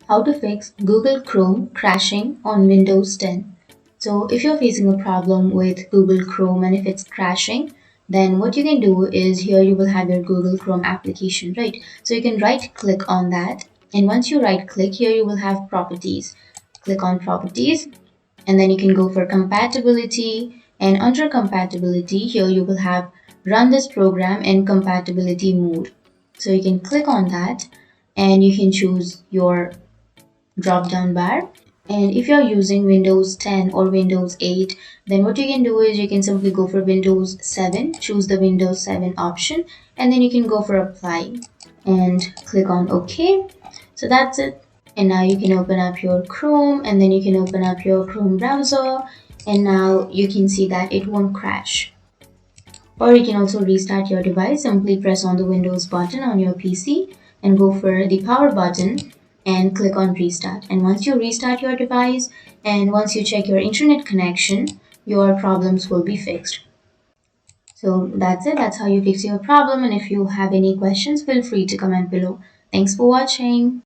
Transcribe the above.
How to fix Google Chrome crashing on Windows 10. So if you're facing a problem with Google Chrome and if it's crashing, then what you can do is here you will have your Google Chrome application, right? So you can right click on that. And once you right click here, you will have properties. Click on properties and then you can go for compatibility. And under compatibility, here you will have run this program in compatibility mode. So you can click on that and you can choose your drop down bar. And if you're using Windows 10 or Windows 8, then what you can do is you can simply go for Windows 7, choose the Windows 7 option, and then you can go for apply and click on OK. So that's it. And now you can open up your Chrome and then you can open up your Chrome browser, and now you can see that it won't crash. Or you can also restart your device. Simply press on the Windows button on your PC and go for the power button and click on restart. And once you restart your device and once you check your internet connection, your problems will be fixed. So that's it. That's how you fix your problem. And if you have any questions, feel free to comment below. Thanks for watching.